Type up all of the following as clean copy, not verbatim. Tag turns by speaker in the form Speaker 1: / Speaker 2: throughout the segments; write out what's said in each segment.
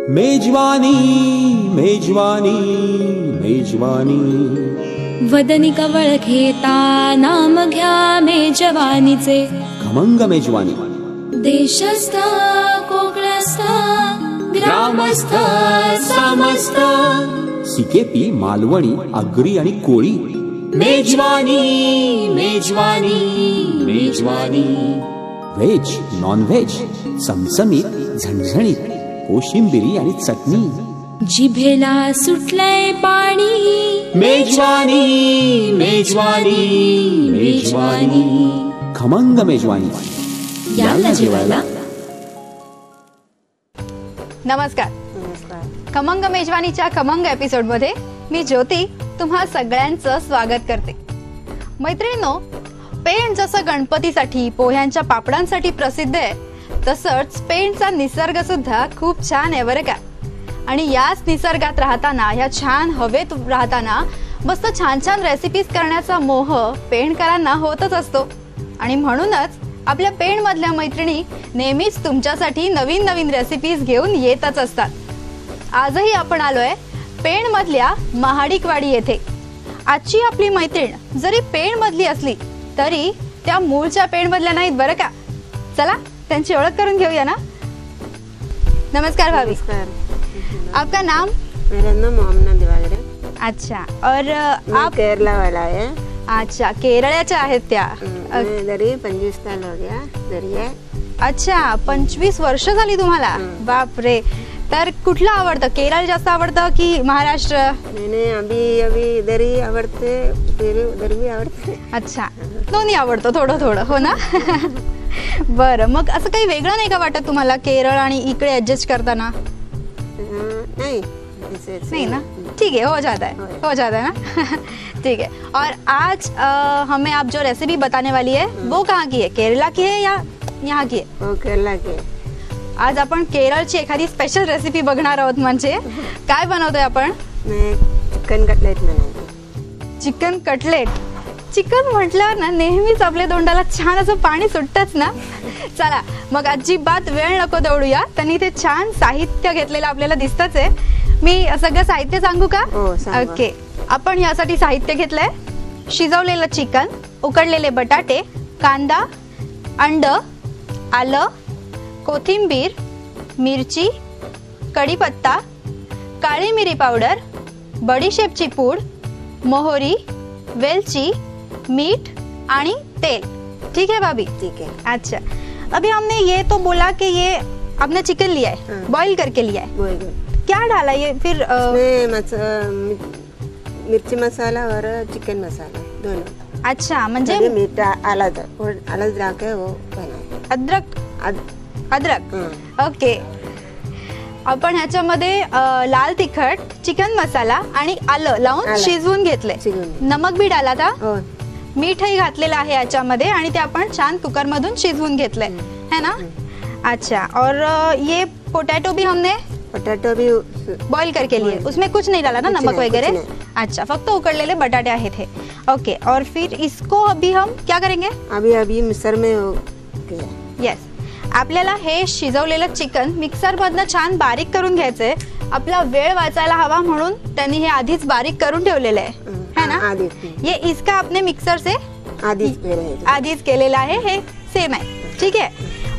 Speaker 1: मेजवानी मेजवानी मेजवानी
Speaker 2: वदनी कवळ घेता नाम घ्या मेजवानीचे.
Speaker 1: खमंग मेजवानी
Speaker 2: देशस्थ कोकणस्थ ग्रामस्थ समस्त
Speaker 1: सिकेपी मालवणी आगरी आणि कोळी. मेजवानी मेजवानी मेजवानी व्हेज नॉन व्हेज चमचमीत झणझणीत कोशिंबिरी आणि चटणी.
Speaker 2: जिभेला सुटलंय पाणी.
Speaker 1: मेजवानी मेजवानी मेजवानी खमंग मेजवानी.
Speaker 2: याला जेवायला.
Speaker 3: नमस्कार. खमंग मेजवानीच्या खमंग एपिसोड मध्ये मी ज्योती तुम्हा सगळ्यांचं स्वागत करते. मैत्रिणींनो, पेण जसं गणपतीसाठी पोह्यांच्या पापडांसाठी प्रसिद्ध आहे, तसंच पेणचा निसर्ग सुद्धा खूप छान आहे बरं का. आणि याच निसर्गात राहताना, ह्या छान हवेत राहताना मस्त छान छान रेसिपीज करण्याचा मोह पेणकरांना होतच असतो. आणि म्हणूनच आपल्या पेणमधल्या मैत्रिणी नेहमीच तुमच्यासाठी नवीन नवीन रेसिपीज घेऊन येतच असतात. आजही आपण आलोय पेणमधल्या महाडिकवाडी येथे. आजची आपली मैत्रीण जरी पेणमधली असली तरी त्या मूळच्या पेणमधल्या नाहीत बरं का. चला त्यांची ओळख करून घेऊया ना. नमस्कार भाभी. आपका नाम?
Speaker 4: मेरा नाम मोहम्मद दिवाकर.
Speaker 3: अच्छा. और आप
Speaker 4: केरला वाला है.
Speaker 3: अच्छा, केरळच्या आहेत त्या.
Speaker 4: इधर ही 25 साल हो गया इधर ही है.
Speaker 3: अच्छा, 25 वर्ष झाली तुम्हाला. बाप रे. तर कुठलं आवडतं, केरळ जास्त आवडतं की महाराष्ट्र?
Speaker 4: मैंने अभी इधर ही आवडते, फिर उधर भी आवडते.
Speaker 3: अच्छा, दोन्ही आवडतं थोडं थोडं, हो ना. बरं, मग असं काही वेगळं नाही का वाटत तुम्हाला केरळ आणि इकडे ऍडजस्ट करताना? नहीं ना. ठीक है, हो जाता है ना. ठीक है. और आज हमें आप जो रेसिपी बताने वाली है वो कहाँ की है, केरला की है या यहाँ की है?
Speaker 4: हो, केरला की.
Speaker 3: आज आपण केरळची एखादी स्पेशल रेसिपी बघणार आहोत. म्हणजे काय बनवतोय आपण?
Speaker 4: चिकन कटलेट बनवते.
Speaker 3: Chicken cutlet. चिकन म्हटल्यावर ना नेहमीच आपल्या तोंडाला छान असं पाणी सुटतच ना. चला मग अजिबात वेळ नको दौडूया. त्यांनी ते छान साहित्य घेतलेलं आपल्याला दिसतच आहे. मी सगळं साहित्य सांगू का? ओके. आपण यासाठी साहित्य घेतलंय शिजवलेलं चिकन, उकडलेले बटाटे, कांदा, अंड, आलं, कोथिंबीर, मिरची, कढीपत्ता, काळी मिरी पावडर, बडीशेपची पूड, मोहरी, वेलची, मीठ आणि तेल. ठीक है भाभी? ठीक है. अच्छा, अभी हमने ये तो बोला कि ये आपने चिकन लिया है, बॉईल करके लिया है. क्या डाला ये फिर?
Speaker 4: मिर्ची मसाला और चिकन मसाला दोनों.
Speaker 3: अच्छा, म्हणजे
Speaker 4: मीठा अलग डाके वो बना.
Speaker 3: अद्रक. ओके. आपण ह्याच्यामध्ये लाल तिखट, चिकन मसाला आणि आलं लावून शिजवून घेतले. नमक भी डाला था. मीठही घातलेलं आहे याच्यामध्ये आणि ते आपण छान कुकर मधून शिजवून घेतले है ना. अच्छा. और ये पोटैटो भी हमने बॉईल करके लिए, उसमें कुछ नहीं डाला ना, नमक वगैरह. अच्छा, फक्त उकडलेले बटाटे आहेत हे. ओके. और फिर इसको अभी हम क्या करेंगे?
Speaker 4: अभी मिक्सर में.
Speaker 3: यस. आपल्याला हे शिजवलेलं चिकन मिक्सर मधनं छान बारीक करून घ्यायचंय. आपला वेळ वाचायला हवा म्हणून त्यांनी हे आधीच बारीक करून ठेवलेलं आहे है ना. ये इसका आपने मिक्सर से आधीच केलेलं आहे, हे सेम आहे. ठीक आहे.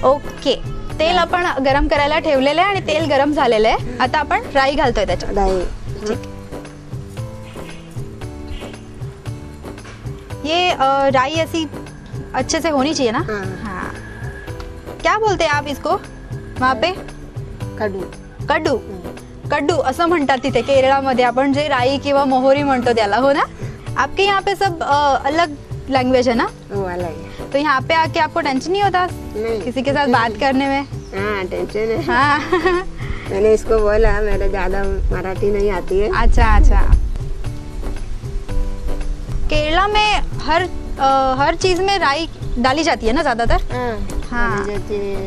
Speaker 3: ओके. तेल आपण गरम करायला ठेवलेलं आहे आणि तेल गरम झालेलं आहे. आता आपण राई घालतोय त्याच्यात. ठीक. ये राई ऐसी अच्छे से होनी चाहिए ना. हाँ. क्या बोलते हैं आप इसको वहाँ पे? कड्डू. कड्डू असं म्हणतात तिथे केरळामध्ये. आपण जे राई किंवा मोहरी म्हणतो त्याला, हो ना. आपके यहाँ पे सब अलग लैंग्वेज है ना. तो यहाँ पे आके आपको टेंशन नहीं होता किसी के साथ बात करने में?
Speaker 4: हाँ, टेंशन है.
Speaker 3: हाँ.
Speaker 4: मैंने इसको बोला मेरे ज्यादा मराठी नहीं आती है.
Speaker 3: अच्छा. केरला में हर चीज में राई डाली जाती है ना ज्यादातर. हाँ.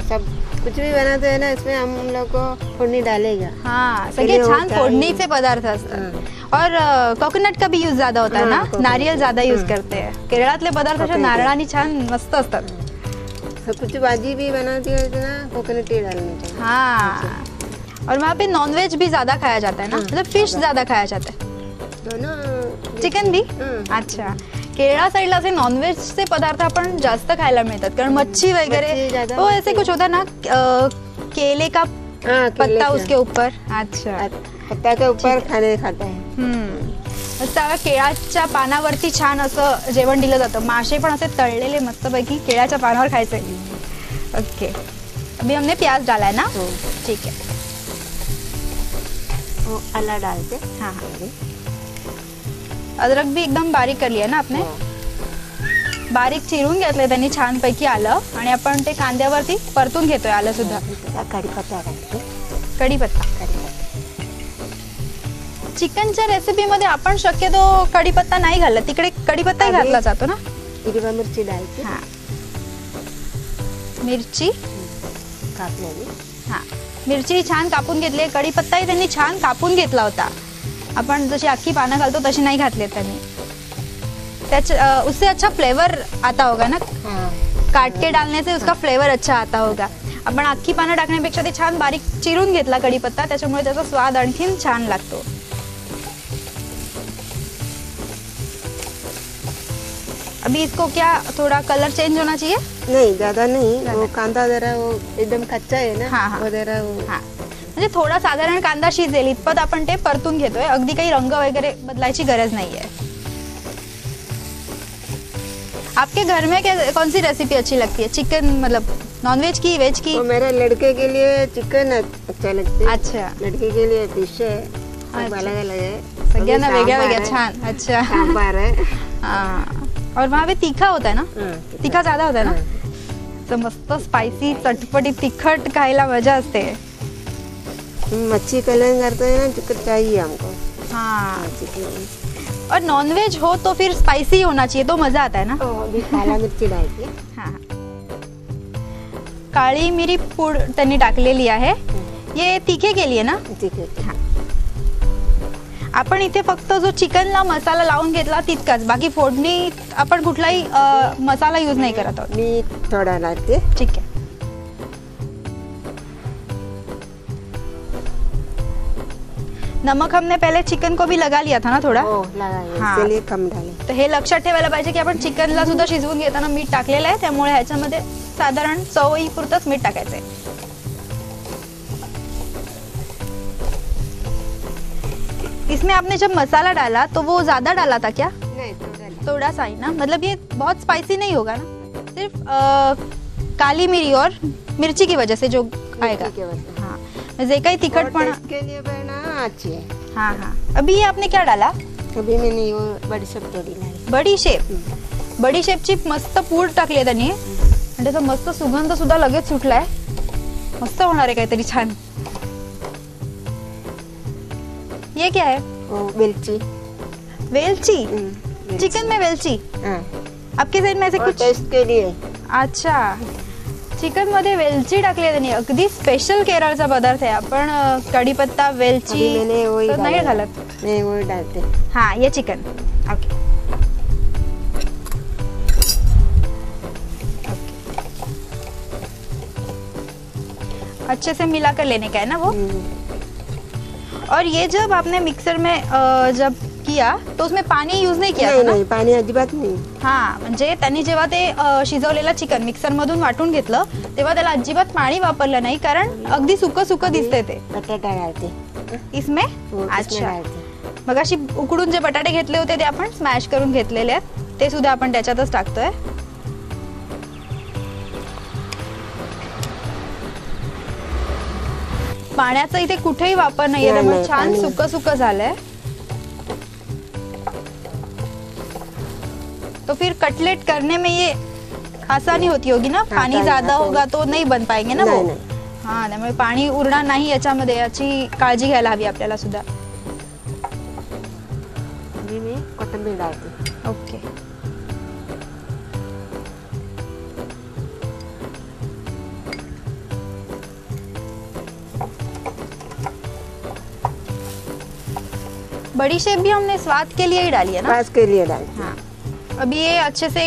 Speaker 4: सब कुछ भी बनाते हैं ना, इसमें हम लोग को फोड़नी डालेगा.
Speaker 3: हाँ, सगळे छान फोडणीचे पदार्थ असतात. और कोकोनट का भी यूज ज्यादा होता है ना. नारियल ज्यादा यूज करते हैं. केरळातले पदार्थ अशा नारळाने छान मस्त असतात.
Speaker 4: कुछ भाजी भी बनाती है ना, कोकोनट ही डालनी चाहिए.
Speaker 3: हाँ. और वहाँ पे नॉनवेज भी ज्यादा खाया जाता है ना, मतलब फिश ज्यादा खाया जाता है,
Speaker 4: दोनों
Speaker 3: चिकन भी. अच्छा, केरळा साईडला असे नॉनव्हेजचे पदार्थ आपण जास्त खायला मिळतात, कारण मच्छी वगैरे
Speaker 4: मच्छी ज्यादा
Speaker 3: वो
Speaker 4: मिलती
Speaker 3: ऐसे
Speaker 4: है.
Speaker 3: कुछ होता ना, केले का
Speaker 4: हाँ, केले
Speaker 3: पत्ता
Speaker 4: का.
Speaker 3: उसके ऊपर. अच्छा.
Speaker 4: पत्ता के ऊपर खाने खाता है.
Speaker 3: असं केळाच्या पानावरती छान असं जेवण दिलं जातं. मासे पण असे तळलेले मस्तपैकी केळाच्या पानावर खायचे. ओके, अभी हमने प्याज डाला है ना. ठीक है,
Speaker 4: वो आला डालते.
Speaker 3: हाँ हाँ. अदरक भी एकदम बारीक कर लिया ना आपने. बारीक चिरून घेतलंय त्यांनी छान पैकी आलं, आणि आपण ते कांद्यावरती परतून घेतोय आलं सुद्धा.
Speaker 4: कढीपत्ता घालते.
Speaker 3: कढीपत्ता. चिकनच्या रेसिपीमध्ये आपण शक्यतो कढीपत्ता नाही घालत, तिकडे कढीपत्ताही घातला जातो ना.
Speaker 4: हिरवा मिरची डालते.
Speaker 3: हा, मिरची
Speaker 4: कापलेली.
Speaker 3: हा, मिरची छान कापून घेतली. कढीपत्ताही त्यांनी छान कापून घेतला होता. आपण जशी अख्खी पानं घालतो तशी नाही घातले त्यांनी. उससे अच्छा फ्लेवर आता होगा ना. काट के डालने से उसका फ्लेवर अच्छा आता होगा. आपण अख्खी पानं टाकण्यापेक्षा ते छान बारीक चिरून घेतला कढीपत्ता, त्याच्यामुळे त्याचा स्वाद आणखीन छान लागतो. अभी इसको क्या थोड़ा कलर चेंज होना चाहिए.
Speaker 4: नहीं, ज्यादा नहीं. वो कांदा जरा वो एकदम कच्चा है ना.
Speaker 3: हाँ, हाँ.
Speaker 4: वो जरा वो
Speaker 3: हा, म्हणजे थोडा साधारण कांदा शिजेल इतपत आपण ते परतून घेतोय. अगदी काही रंग वगैरे बदलायची गरज नाहीये. आपके घर में कौन सी रेसिपी अच्छी लगती है, चिकन मतलब नॉनवेज की, वेज की.
Speaker 4: वो मेरे लड़के के लिए चिकन अच्छा लगता है.
Speaker 3: अच्छा,
Speaker 4: लड़के के लिए फिश है.
Speaker 3: अच्छा.
Speaker 4: अलग अलग है.
Speaker 3: सगळ्यांना
Speaker 4: अभी
Speaker 3: वेगळ्या
Speaker 4: सांबार
Speaker 3: वेगळ्या
Speaker 4: है.
Speaker 3: छान. अच्छा.
Speaker 4: सांबार है.
Speaker 3: हाँ, और वहाँ पे तीखा होता है ना. तीखा ज्यादा होता है ना.
Speaker 4: हाँ.
Speaker 3: तो मस्त स्पाइसी चटपटी तिखट खायला मजा असते.
Speaker 4: मच्छी कलन करते हैं ना, चिकन चाहिए हमको.
Speaker 3: हाँ,
Speaker 4: चिकन.
Speaker 3: और नॉनवेज हो तो फिर स्पाइसी होना चाहिए, तो मजा आता है ना.
Speaker 4: अभी काला मिर्ची डालते.
Speaker 3: हाँ, काळी मिरी पूड त्यांनी टाकलेली आहे. ये तीखे के लिए ना.
Speaker 4: ठीक है.
Speaker 3: आपण इथे फक्त जो चिकनला मसाला लावून घेतला तितकाच, बाकी फोडणी आपण कुठलाही मसाला यूज नहीं करत आहोत.
Speaker 4: मीठ थोड़ा डालते.
Speaker 3: ठीक है. नमक हमने पहले चिकन को भी लगा लिया था ना थोड़ा.
Speaker 4: लगाया.
Speaker 3: हाँ.
Speaker 4: इसलिए कम डाले.
Speaker 3: तर हे लक्षात ठेवायला पाहिजे की आपण चिकनला सुद्धा शिजवून घेताना मीठ टाकलेलं आहे, त्यामुळे ह्याच्यामध्ये साधारण चवीपुरतंच मीठ टाकायचंय. इसमें आपने जब मसाला डाला तो वो ज्यादा डाला था क्या.
Speaker 4: नहीं,
Speaker 3: थोड़ा सा ही ना, मतलब ये बहुत स्पाइसी नहीं होगा ना, सिर्फ काली मिरी और मिर्ची की वजह से जो आएगा. हाँ, जे काही तिखटपणा.
Speaker 4: के लिए बना अच्छी है.
Speaker 3: हाँ हाँ. अभी ये आपने क्या डाला.
Speaker 4: अभी मैंने वो बड़ी सब थोड़ी लाई.
Speaker 3: बडीशेप. बडीशेपची मस्त पूड टाकली आहे त्यांनी, आणि त्याचा मस्त सुगंध सुद्धा लगेच सुटलाय. मस्त होणार आहे काहीतरी छान. ये क्या है.
Speaker 4: वेलची.
Speaker 3: वेलची. चिकन में वेलची.
Speaker 4: हाँ.
Speaker 3: आपके साइड में ऐसे कुछ.
Speaker 4: टेस्ट के लिए.
Speaker 3: अच्छा, चिकन मध्ये वेलची टाकली आहे त्यांनी. अगदी स्पेशल केरळचा पदार्थ आहे. आपण कढीपत्ता वेलची
Speaker 4: मैंने वही
Speaker 3: तर नाही घालत.
Speaker 4: नहीं, वही डालते.
Speaker 3: हाँ, ये चिकन. ओके. अच्छे से मिला कर लेने का है ना वो. और ये जब आपने मिक्सर में जब किया तो उसमें पानी यूज नहीं किया था ना.
Speaker 4: नहीं, पाणी अजिबात नाही.
Speaker 3: हा, म्हणजे त्यांनी जेव्हा ते शिजवलेलं चिकन मिक्सर मधून वाटून घेतलं तेव्हा त्याला अजिबात पाणी वापरलं नाही, कारण अगदी सुकं सुकं दिसतंय ते.
Speaker 4: बटाटा डालते.
Speaker 3: इसमें. अच्छा, मग अशी उकडून जे बटाटे घेतले होते ते आपण स्मॅश करून घेतलेले आहेत, ते सुद्धा आपण त्याच्यातच टाकतोय. पाण्याचा इथे कुठेही वापर नाहीये, त्यामुळे छान सुकं सुकं झालंय. तो फिर कटलेट करने में ये आसानी होती होगी ना. पानी ज्यादा होगा तो नहीं बन पाएंगे ना वो. हाँ, त्यामुळे पाणी उरणार नाही याच्यामध्ये, याची काळजी घ्यायला हवी आपल्याला सुद्धा.
Speaker 4: मी कोथिंबीर डालते.
Speaker 3: ओके. बड़ी शेप भी हमने स्वाद के लिए ही डाली है ना.
Speaker 4: स्वाद के लिए डालते.
Speaker 3: हाँ. अभी ये अच्छे से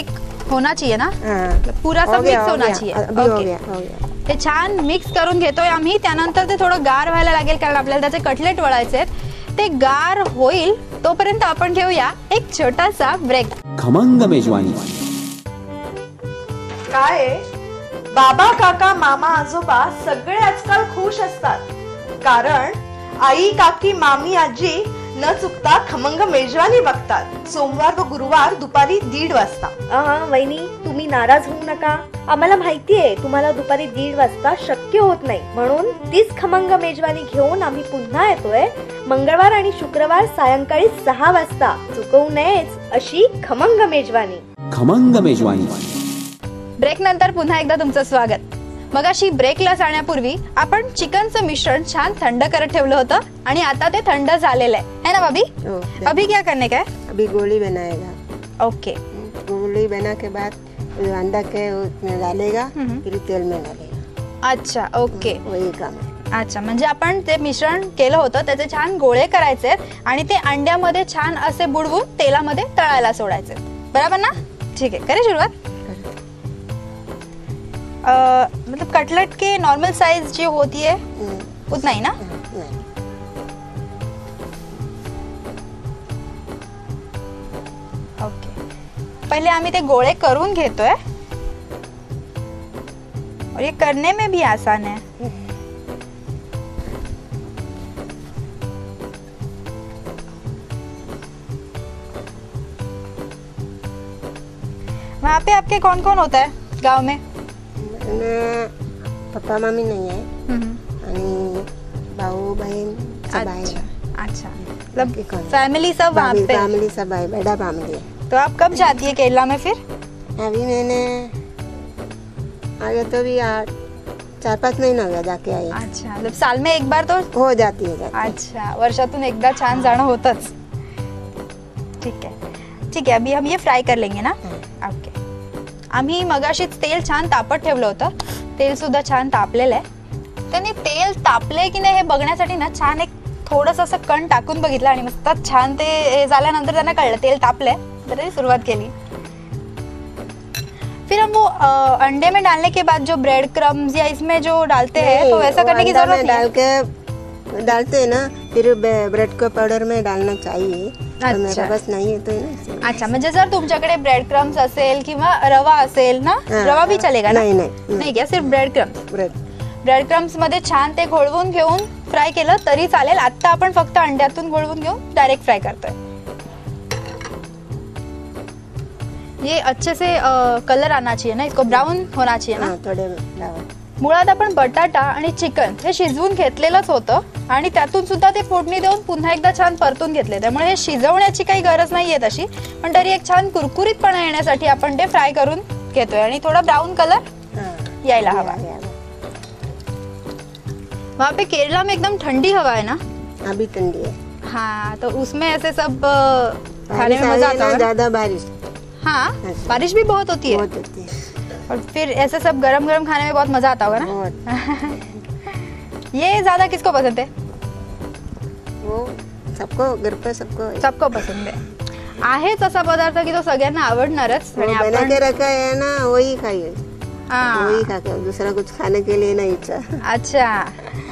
Speaker 3: होना चाहिए ना.
Speaker 4: हाँ.
Speaker 3: पूरा सब मिक्स होना चाहिए.
Speaker 4: अभी हो गया.
Speaker 3: ते छान मिक्स करून घेतोय आम्ही. त्यानंतर ते थोडं गार व्हायला लागेल कारण आपल्याला त्याचे कटलेट वळायचे आहेत. ते गार होईल तोपर्यंत आपण घेऊया एक छोटासा ब्रेक.
Speaker 1: खमंग मेजवानी.
Speaker 5: काय बाबा काका मामा आजोबा सगळे आजकाल खुश असतात कारण आई काकी मामी आजी न चुकता खमंग मेजवानी बघतात सोमवार व गुरुवार दुपारी 1:30 वाजता.
Speaker 6: वहिनी तुम्ही नाराज होऊ नका. आम्हाला माहितीये तुम्हाला दुपारी 1:30 वाजता शक्य होत नाही, म्हणून तीच खमंग मेजवानी घेऊन आम्ही पुन्हा येतोय मंगळवार आणि शुक्रवार सायंकाळी 6 वाजता. चुकवू नयेच अशी खमंग मेजवानी.
Speaker 1: खमंग मेजवानी.
Speaker 3: ब्रेक नंतर पुन्हा एकदा तुमचं स्वागत. मगाशी ब्रेकला जाण्यापूर्वी आपण चिकनचं मिश्रण छान थंड करत ठेवलं होतं आणि आता ते थंड झालेलं आहे ना भाभी? अभी क्या करने का है?
Speaker 4: अभी गोली बनाएगा.
Speaker 3: ओके.
Speaker 4: गोली बना के बाद अंडा के उसमें डालेगा फिर तेल में डालेगा.
Speaker 3: अच्छा ओके.
Speaker 4: वही काम है.
Speaker 3: अच्छा म्हणजे आपण ते मिश्रण केलं होतं त्याचे छान गोळे करायचे आणि ते अंड्यामध्ये छान असे बुडवून तेलामध्ये तळायला सोडायचे. बरोबर ना? ठीक आहे, करे सुरुवात. मतलब कटलेट के नॉर्मल साइज जो होती है उतना ही ना? ओके. पहले आम्ही ते गोळे करून घेतोय और ये करने में भी आसान है. वहाँ पे आपके कौन कौन होता है गांव में?
Speaker 4: पप्पा मम्मी नहीं है आणि भाऊ बहन सब आए.
Speaker 3: अच्छा मतलब फैमिली सब वहाँ पे?
Speaker 4: फैमिली सब आए, बड़ा फैमिली है.
Speaker 3: तो आप कब जाती है केरला में फिर?
Speaker 4: अभी मैंने आगे तो भी 4-5 महीना हो गया जाके आई.
Speaker 3: अच्छा मतलब साल में एक बार तो
Speaker 4: हो जाती है.
Speaker 3: अच्छा वर्षातून एकदा छान जाणं होतच. ठीक आहे ठीक आहे. अभी हम ये फ्राय कर लेंगे ना? ओके. आम्ही मगाशीच तेल छान तापत ठेवलं होतं. तेल सुद्धा छान तापलेलं आहे. त्यांनी तेल तापले की नाही हे बघण्यासाठी ना छान एक थोडंसं असं कण टाकून बघितलं आणि मस्त छान ते हे झाल्यानंतर त्यांना कळलं तेल तापलंय तर त्यांनी सुरुवात केली. फिर हम वो अंडे में डालने के बाद जो ब्रेड क्रम्स या इसमें जो डालते हैं तो वैसा करने की जरूरत नहीं.
Speaker 4: डालते हैं ना फिर ब्रेड को पाउडर में डालना चाहिए.
Speaker 3: अच्छा
Speaker 4: बस नाही येतोय ना.
Speaker 3: अच्छा म्हणजे जर तुमच्याकडे ब्रेड क्रम्स असेल किंवा रवा असेल ना, रवा भी चलेगा ना? नाही क्या सिर्फ ब्रेड क्रम्स? ब्रेड क्रम्स मध्ये छान ते घोळवून घेऊन फ्राय केलं तरी चालेल. आता आपण फक्त अंड्यातून घोळवून घेऊन डायरेक्ट फ्राय करतोय. ये अच्छे से कलर आना चाहिए ना, इसको ब्राउन होना चाहिए ना?
Speaker 4: थोडे.
Speaker 3: मुळात आपण बटाटा आणि चिकन हे शिजवून घेतलेलंच होतं आणि त्यातून सुद्धा ते फोडणी देऊन पुन्हा एकदा छान परतून घेतले. त्यामुळे हे शिजवण्याची काही गरज नाहीये तशी, पण तरी एक छान कुरकुरीतपणा येण्यासाठी आपण ते फ्राय करून घेतोय आणि थोडा ब्राउन कलर यायला हवा. वहाँ पे केरला में एकदम ठंडी हवा है ना?
Speaker 4: अभी ठंडी है.
Speaker 3: हाँ तो उसमें ऐसे सब खाने में मजा आता है.
Speaker 4: ज्यादा बारिश.
Speaker 3: हाँ बारिश भी बहुत होती है और फिर ऐसे सब गरम गरम खाने में बहुत मजा आता होगा ना? ये ज्यादा किसको पसंद है?
Speaker 4: वो सबको घर पे सबको
Speaker 3: पसंद आहेच असा पदार्थ की तो सगळ्यांना आवडणारच. आणि
Speaker 4: बना के रखा है ना वही खाइए.
Speaker 3: हाँ
Speaker 4: वही खा के दूसरा कुछ खाने के लिए नहीं इच्छा.
Speaker 3: अच्छा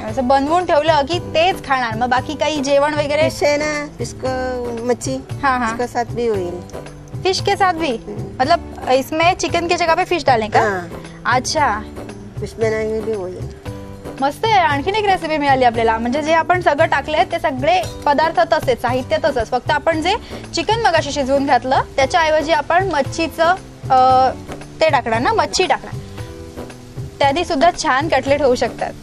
Speaker 3: असं बनवून ठेवलं की तेच खाणार. मग बाकी काही जेवण वगैरे?
Speaker 4: फिश है ना, इसको मच्छी.
Speaker 3: हाँ हाँ
Speaker 4: इसके साथ भी होईल.
Speaker 3: फिश के साथ भी मतलब इसमें चिकन की जगह पे फिश डालने का? अच्छा
Speaker 4: फिश बनाएंगे भी होईल.
Speaker 3: मस्त आहे. आणखीन एक रेसिपी मिळाली आपल्याला. म्हणजे जे आपण सगळं टाकलंय ते सगळे पदार्थ तसेच, साहित्य तसंच, फक्त आपण जे चिकन मगाशी शिजवून घातलं त्याच्याऐवजी आपण मच्छीचं ते टाकणार ना, मच्छी टाकणार. त्याने सुद्धा छान कटलेट होऊ शकतात.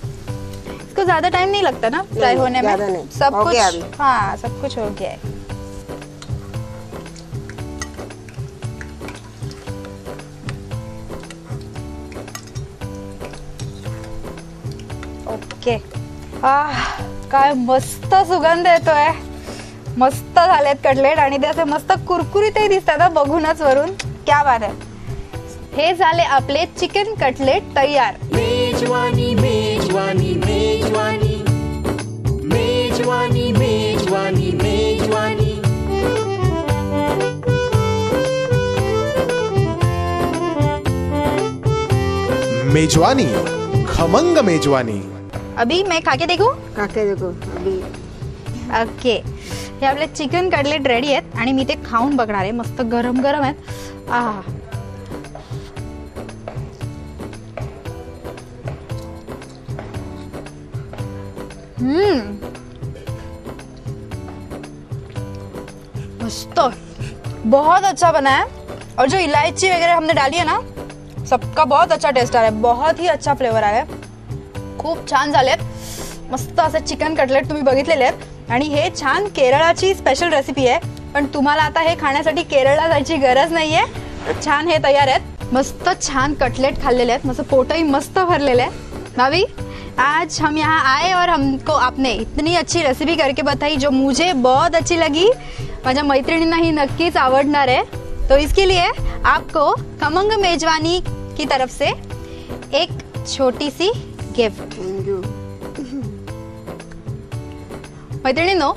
Speaker 3: इसको ज्यादा टाइम नहीं लगता ना फ्राई होने में? सब कुछ हाँ सब कुछ हो गया है. ओके. काय मस्त सुगंध येतोय. मस्त झालेत कटलेट आणि ते असे मस्त कुरकुरीतही दिसतात बघूनच वरून. क्या बात आहे. हे झाले आपले चिकन कटलेट तयार.
Speaker 1: मेजवानी मेजवानी मेजवानी मेजवानी मेजवानी मेजवानी.
Speaker 7: मेजवानी खमंग मेजवानी.
Speaker 3: अभी मैं खा के देखू.
Speaker 4: काके देखो अभी.
Speaker 3: ओके, हे आपले चिकन कटलेट रेडी आहेत आणि मी ते खाऊन बघणार आहे. मस्त गरम गरम आहेत. आहा, मस्त, बहुत अच्छा बना है. और जो इलायची वगैरह हमने डाली है ना, सबका बहुत अच्छा टेस्ट आ रहा है. बहुत ही अच्छा फ्लेवर आया है. खूप छान झालेत. मस्त असे चिकन कटलेट तुम्ही बघितलेले आहेत. आणि हे छान केरळाची स्पेशल रेसिपी आहे. पण तुम्हाला आता हे खाण्यासाठी केरळला जायची गरज नाहीये. छान हे तयार आहेत. मस्त छान कटलेट खाल्लेले आहेत. मस्त पोटही मस्त भरलेले आहे. भाभी, आज हम यहाँ आए और हमको आपने इतनी अच्छी रेसिपी करके बताई जो मुझे बहुत अच्छी लगी. माझ्या मैत्रिणींना ही नक्कीच आवडणार आहे. तो इसके लिए आपको खमंग मेजवानी की तरफ से एक छोटी सी गिफ्ट. मैत्रिणींनो,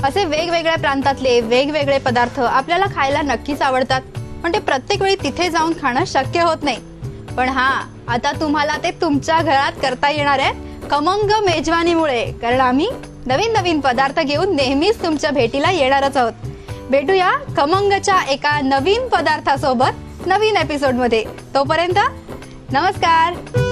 Speaker 3: असे वेगवेगळ्या प्रांतातले वेगवेगळे पदार्थ आपल्याला खायला नक्कीच आवडतात. पण ते प्रत्येक वेळी तिथे जाऊन खाणं शक्य होत नाही. पण हा, आता तुम्हाला ते तुमच्या घरात करता येणार आहे खमंग मेजवानीमुळे. कारण आम्ही नवीन नवीन पदार्थ घेऊन नेहमीच तुमच्या भेटीला येणारच आहोत. भेटूया खमंगच्या एका नवीन पदार्थासोबत नवीन एपिसोडमध्ये. तोपर्यंत नमस्कार.